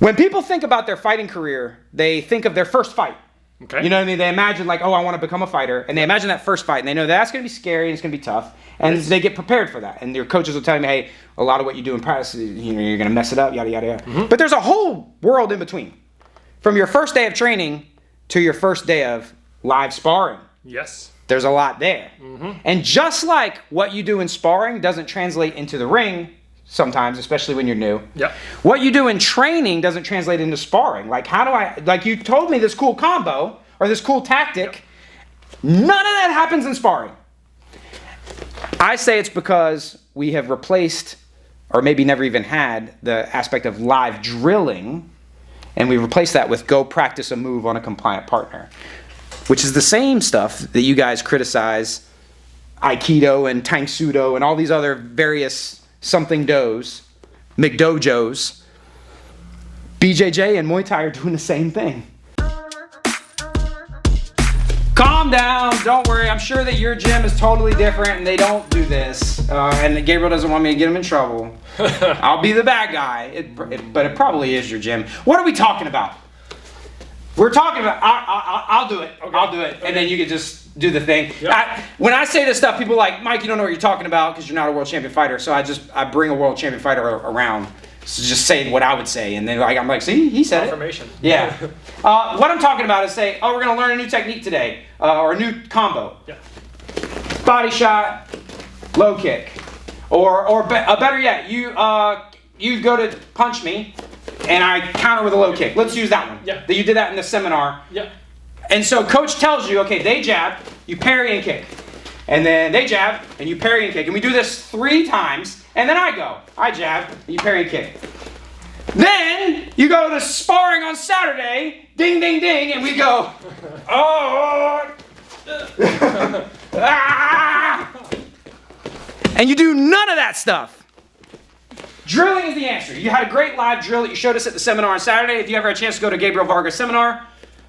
When people think about their fighting career, they think of their first fight. Okay. You know what I mean? They imagine like, oh, I want to become a fighter. And they imagine that first fight. And they know that's going to be scary and it's going to be tough. And they get prepared for that. And your coaches will tell them, hey, a lot of what you do in practice, you're going to mess it up, yada, yada, yada. Mm-hmm. But there's a whole world in between. From your first day of training to your first day of live sparring. Yes. There's a lot there. Mm-hmm. And just like what you do in sparring doesn't translate into the ring sometimes, especially when you're new. Yep. What you do in training doesn't translate into sparring. Like, like you told me this cool combo or this cool tactic. Yep. None of that happens in sparring. I say it's because we have replaced, or maybe never even had, the aspect of live drilling, and we replaced that with go practice a move on a compliant partner, which is the same stuff that you guys criticize Aikido and Tang Sudo and all these other various something does, McDojos. BJJ and Muay Thai are doing the same thing. Calm down, don't worry. I'm sure that your gym is totally different and they don't do this. And Gabriel doesn't want me to get him in trouble. I'll be the bad guy, but it probably is your gym. What are we talking about? We're talking about, I'll do it. Okay. I'll do it. Okay. And then you can just do the thing. Yep. When I say this stuff, people are like, Mike, you don't know what you're talking about because you're not a world champion fighter. So I bring a world champion fighter around. So just say what I would say. And then I'm like, see, he said Confirmation. It. Yeah. What I'm talking about is say, oh, we're going to learn a new technique today. Or a new combo. Yeah. Body shot, low kick. Or better yet, you go to punch me. And I counter with a low kick. Let's use that one. Yeah. You did that in the seminar. Yeah. And so coach tells you, okay, they jab, you parry and kick. And then they jab, and you parry and kick. And we do this 3 times. And then I go. I jab, and you parry and kick. Then you go to sparring on Saturday. Ding, ding, ding. And we go, oh. Ah! And you do none of that stuff. Drilling is the answer. You had a great live drill that you showed us at the seminar on Saturday. If you ever had a chance to go to Gabriel Varga's seminar,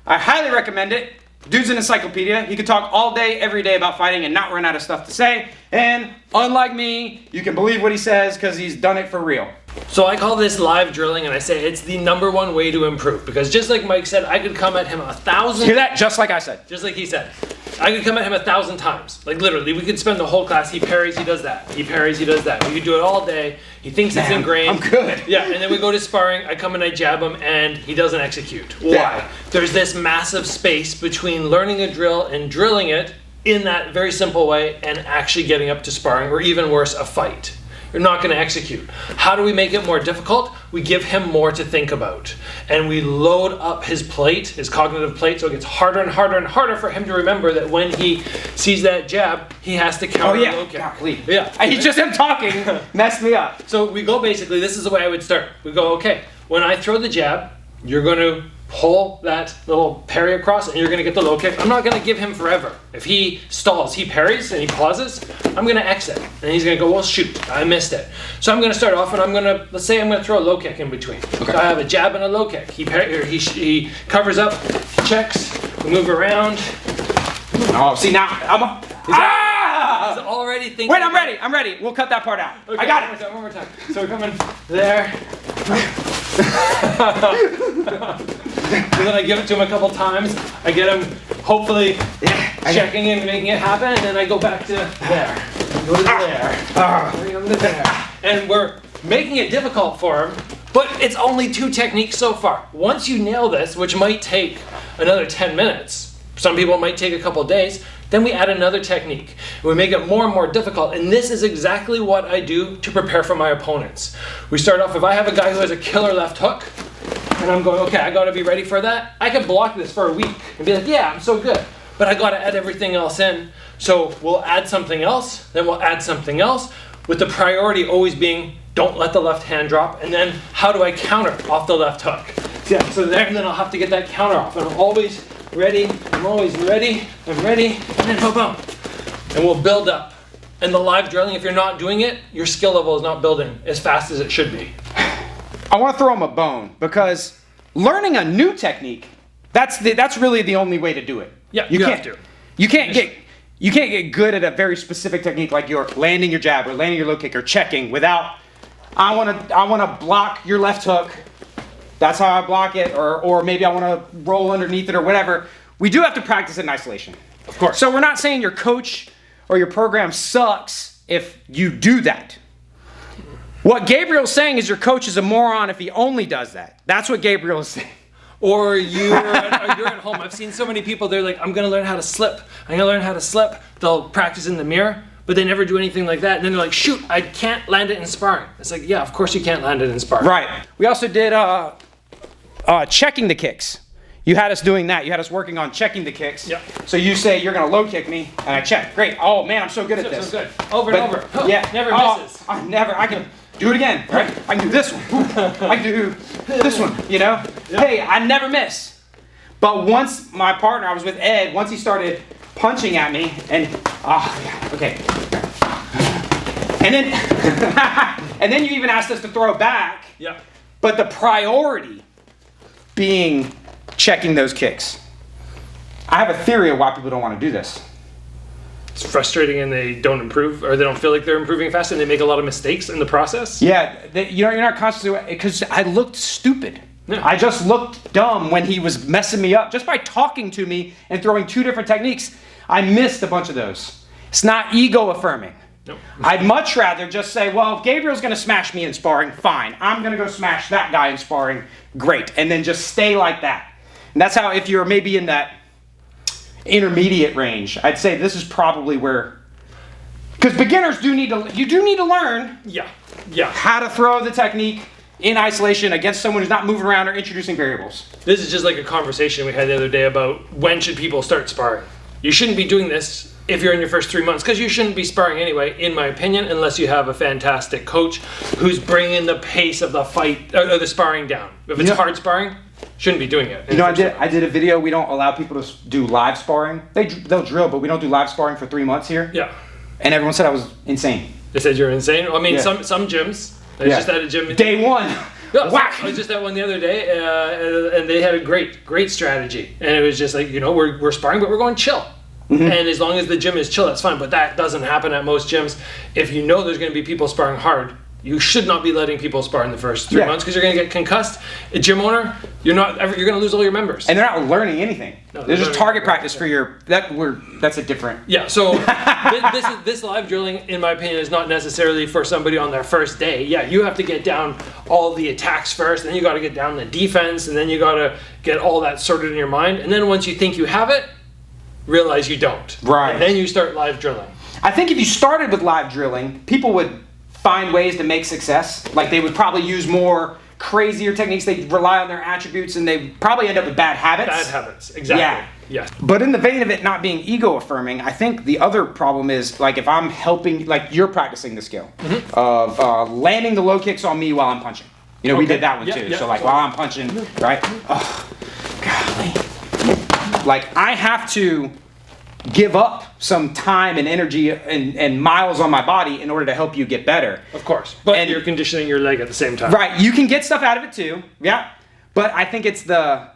I highly recommend it. Dude's an encyclopedia. He could talk all day, every day about fighting and not run out of stuff to say. And unlike me, you can believe what he says because he's done it for real. So I call this live drilling, and I say it's the #1 way to improve. Because just like Mike said, I could come at him 1,000... Hear that? Just like I said. Just like he said. I could come at him 1,000 times. Like literally, we could spend the whole class, he parries, he does that. He parries, he does that. We could do it all day. He thinks it's ingrained. I'm good. Yeah, and then we go to sparring, I come and I jab him, and he doesn't execute. Why? Yeah. There's this massive space between learning a drill and drilling it in that very simple way and actually getting up to sparring, or even worse, a fight. You're not going to execute. How do we make it more difficult? We give him more to think about. And we load up his plate, his cognitive plate, so it gets harder and harder and harder for him to remember that when he sees that jab, he has to counter a low kick. Yeah. He just him talking messed me up. So we go basically, this is the way I would start. We go, okay, when I throw the jab, you're going to pull that little parry across and you're going to get the low kick. I'm not going to give him forever. If he stalls, he parries and he pauses, I'm going to exit. And he's going to go, well, shoot, I missed it. So I'm going to start off and let's say I'm going to throw a low kick in between. Okay. So I have a jab and a low kick. He covers up, he checks, we move around. Oh, see now, He's already thinking. Wait, I'm ready. We'll cut that part out. Okay, I got it. One more time. So we're coming there. So then I give it to him a couple times. I get him hopefully checking and making it happen, and then I go back to there. Go to there. Bring him to there. And we're making it difficult for him, but it's only 2 techniques so far. Once you nail this, which might take another 10 minutes, some people might take a couple days, then we add another technique. We make it more and more difficult, and this is exactly what I do to prepare for my opponents. We start off, if I have a guy who has a killer left hook, and I'm going, okay, I gotta be ready for that, I can block this for a week and be like, yeah, I'm so good, but I gotta add everything else in. So we'll add something else, then we'll add something else, with the priority always being, don't let the left hand drop, and then how do I counter off the left hook? Yeah, so there, and then I'll have to get that counter off, and I'm always ready, I'm ready, and then boom, boom. And we'll build up. And the live drilling, if you're not doing it, your skill level is not building as fast as it should be. I want to throw him a bone because learning a new technique, that's really the only way to do it. Yeah, you have to. You can't get good at a very specific technique like you're landing your jab or landing your low kick or checking without I want to block your left hook That's how I block it, or maybe I want to roll underneath it or whatever. We do have to practice it in isolation. Of course. So we're not saying your coach or your program sucks if you do that. What Gabriel's saying is your coach is a moron if he only does that. That's what Gabriel is saying. Or you're at home. I've seen so many people, they're like, I'm going to learn how to slip. I'm going to learn how to slip. They'll practice in the mirror, but they never do anything like that. And then they're like, shoot, I can't land it in sparring. It's like, yeah, of course you can't land it in sparring. Right. We also did checking the kicks. You had us doing that. You had us working on checking the kicks. Yep. So you say you're going to low kick me, and I check. Great. Oh, man, I'm so good at this. So good. Over and over. Oh, Yeah. Never misses. I can do it again, right? I can do this one. I can do this one, you know? Yep. Hey, I never miss. But once my partner, I was with Ed, once he started punching at me, and, okay. And then, and then you even asked us to throw back. Yeah. But the priority being checking those kicks. I have a theory of why people don't want to do this. It's frustrating and they don't improve, or they don't feel like they're improving fast, and they make a lot of mistakes in the process. Yeah, you're not constantly, because I looked stupid. Yeah. I just looked dumb when he was messing me up. Just by talking to me and throwing two different techniques, I missed a bunch of those. It's not ego affirming. Nope. I'd much rather just say, well, if Gabriel's going to smash me in sparring, fine. I'm going to go smash that guy in sparring, great. And then just stay like that. And that's how, if you're maybe in that intermediate range, I'd say this is probably where, because beginners do need to learn Yeah. how to throw the technique in isolation against someone who's not moving around or introducing variables. This is just like a conversation we had the other day about when should people start sparring. You shouldn't be doing this if you're in your first 3 months, because you shouldn't be sparring anyway, in my opinion, unless you have a fantastic coach who's bringing the pace of the fight or the sparring down. If it's hard sparring, shouldn't be doing it. You know, I did a video. We don't allow people to do live sparring. They'll drill, but we don't do live sparring for 3 months here. Yeah. And everyone said I was insane. They said you're insane. I mean, Yeah. some gyms. I was just at a gym. Day one. Yeah, Whack. I was just at one the other day, and they had a great strategy. And it was just like, we're sparring, but we're going chill. Mm-hmm. And as long as the gym is chill, that's fine. But that doesn't happen at most gyms. If you know there's going to be people sparring hard, you should not be letting people spar in the first 3 months, because you're going to get concussed. A gym owner, you're going to lose all your members. And they're not learning anything. No, they're just target practice for your. That's a different. Yeah. So this live drilling, in my opinion, is not necessarily for somebody on their first day. Yeah, you have to get down all the attacks first, then you got to get down the defense, and then you got to get all that sorted in your mind. And then once you think you have it, realize you don't. Right. And then you start live drilling. I think if you started with live drilling, people would find ways to make success. Like they would probably use more crazier techniques. They'd rely on their attributes, and they probably end up with bad habits. Bad habits, exactly. Yeah. Yes. But in the vein of it not being ego affirming, I think the other problem is, like, if I'm helping, like you're practicing the skill of landing the low kicks on me while I'm punching. You know, we did that one too. So like while I'm punching, right? Oh, golly. Like I have to give up some time and energy and miles on my body in order to help you get better. Of course. But you're conditioning your leg at the same time. Right. You can get stuff out of it too. Yeah. But I think it's the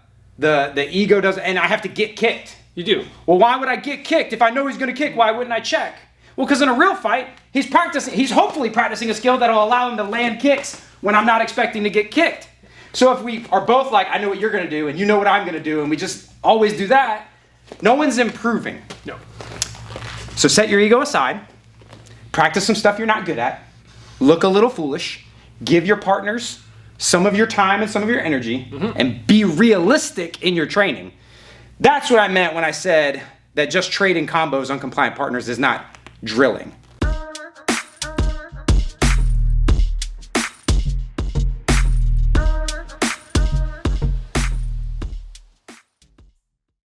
ego doesn't, and I have to get kicked. You do. Well, why would I get kicked? If I know he's going to kick, why wouldn't I check? Well, because in a real fight, he's hopefully practicing a skill that'll allow him to land kicks when I'm not expecting to get kicked. So if we are both like, I know what you're going to do, and you know what I'm going to do, and we just always do that, no one's improving. No. So set your ego aside, practice some stuff you're not good at, look a little foolish, give your partners some of your time and some of your energy, and be realistic in your training. That's what I meant when I said that just trading combos on compliant partners is not drilling.